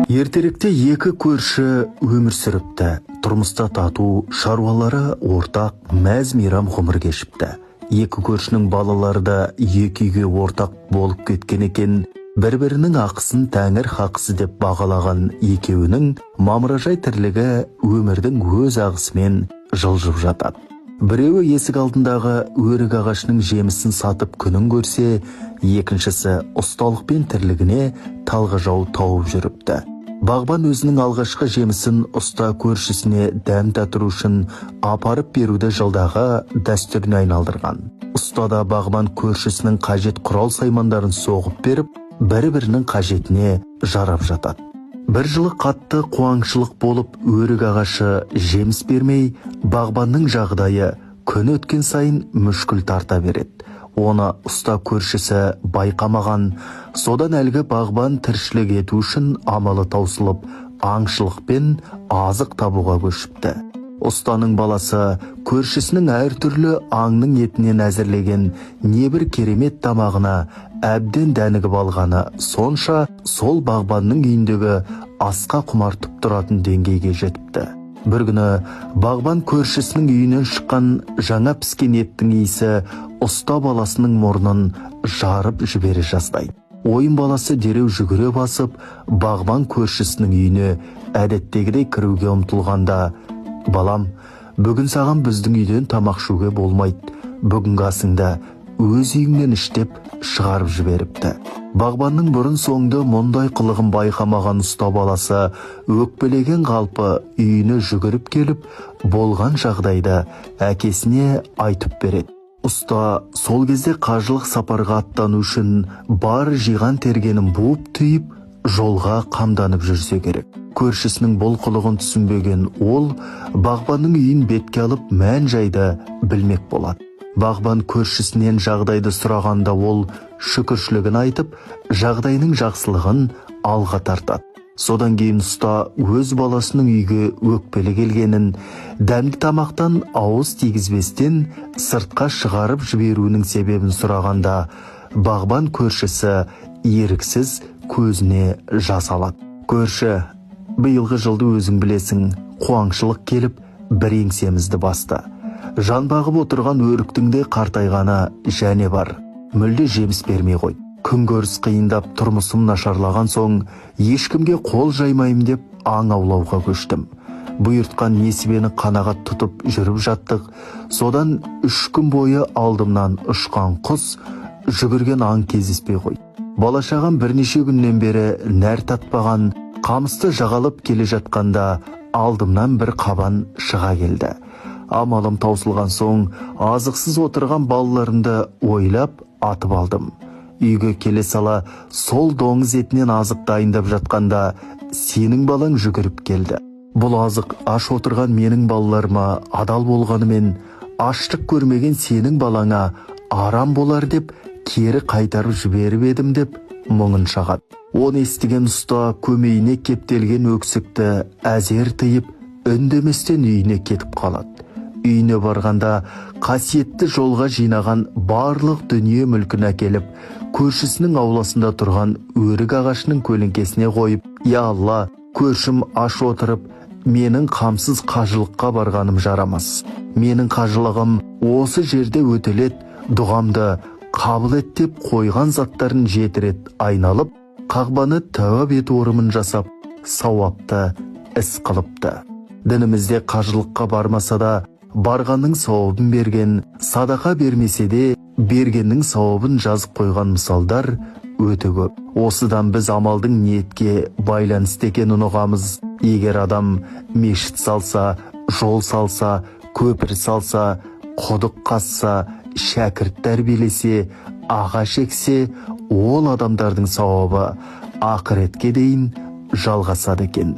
Ертеректе екі көрші өмір сүріпті. Тұрмыста тату, шаруалары ортақ, мәз-мейрам ғұмыр кешіпті. Екі көршінің балалары да екі үйге ортақ болып кеткен екен. Бір-бірінің ақысын тәңір хақысы деп бағалаған екеуінің мамыражай тірлігі өмірдің өз ағысымен жылжып жатады. Біреуі есік алдындағы өрік ағашының жемісін сатып күнін көрсе, екіншісі ұсталықпен тірлігіне талғажау тауып жүріпті. Бағбан өзінің алғашқы жемісін ұста көршісіне дәм татыру үшін апарып беруді жылдағы дәстүріне айналдырған. Ұстада бағбан көршісінің қажет құрал саймандарын соғып беріп, бір-бірінің қажетіне жарап жатады. Бір жылы қатты қуаңшылық болып, өрік ағашы жеміс бермей, бағбанның жағдайы күн өткен сайын мүшкіл тарта береді. Оны ұста көршісі байқамаған, содан әлгі бағбан тіршілік ету үшін амалы таусылып, аңшылықпен азық табуға көшіпті. Ұстаның баласы көршісінің әртүрлі аңның етінен әзірлеген небір керемет тамағына әбден дәнігіп алғаны сонша, сол бағбанның үйіндегі асқа құмартып тұратын деңгейге жетіпті. Бір күні бағбан көршісінің үйінен шыққан жаңа піскен еттің иісі ұста баласының мұрнын жарып жібере жаздайды. Ойын баласы дереу жүгіре басып, бағбан көршісінің үйіне әдеттегідей кіруге ұмтылғанда: «Балам, бүгін саған біздің үйден тамақ ішуге болмайды. Бүгінгі асыңды өз үйіңнен іш» деп шығарып жіберіпті. Бағбанның бұрын соңды мұндай қылығын байқамаған ұста баласы өкпелеген қалпы үйіне жүгіріп келіп, болған жағдайды әкесіне айтып береді. Ұста сол кезде қажылық сапарға аттану үшін бар жиған тергенін буып түйіп, жолға қамданып жүрсе керек. Көршісінің бұл қылығын түсінбеген ол, бағбанның үйін бетке алып мән-жайды білмек болады. Бағбан көршісінен жағдайды сұрағанда ол шүкіршілігін айтып, жағдайының жақсылығын алға тартады. Содан кейін ұста өз баласының үйге өкпелі келгенін, дәмді тамақтан ауыз тигізбестен сыртқа шығарып жіберуінің себебін сұрағанда, бағбан көршісі еріксіз көзіне жас алады. «Көрші, биылғы жылды өзің білесің, қуаңшылық келіп, бір еңсемізді басты. Жан бағып отырған өріктің де қартайғаны және бар. Мүлде жеміс бермей қойды. Күнкөріс қиындап тұрмысым нашарлаған соң, ешкімге қол жаймайым деп аң аулауға көштім. Бұйыртқан несібені қанағат тұтып жүріп жаттық. Содан 3 күн бойы алдымнан ұшқан құс, жүгірген аң кездеспей қойды. Балашағам бірнеше күннен бері нәр татпаған, қамысты жағалып келе жатқанда алдымнан бір қабан шыға келді. Амалым таусылған соң, азықсыз отырған балаларымды ойлап атып алдым. Үйге келе сала, сол доңыз етінен азық дайындап жатқанда, сенің балаң жүгіріп келді. Бұл азық аш отырған менің балаларыма адал болғанымен, аштық көрмеген сенің балаңа арам болар деп, кері қайтарып жіберіп едім деп мұңын шағады. Оны естіген ұста көмейіне кептелген өксікті әзер тыйып, үндеместен үйіне кетіп қалады. Үйіне барғанда қасиетті жолға жинаған барлық дүние мүлкін әкеліп, көршісінің ауласында тұрған өрік ағашының көлеңкесіне қойып: «Я Алла, көршім аш отырып, менің қамсыз қажылыққа барғаным жарамас. Менің қажылығым осы жерде өтелет, дұғамды қабыл ет» деп қойған заттарын 7 рет айналып, қағбаны тәуап ету орымын жасап, сауапты іс қылыпты. Дінімізде қажылыққа бармаса да, барғанның сауабын берген, садақа бермесе де, бергеннің сауабын жазып қойған мысалдар өте көп. Осыдан біз амалдың ниетке байланысты екенін ұғамыз. Егер адам мешіт салса, жол салса, көпір салса, құдық қазса, шәкірт тәрбиелесе, ағаш ексе, ол адамдардың сауабы ақыретке дейін жалғасады екен.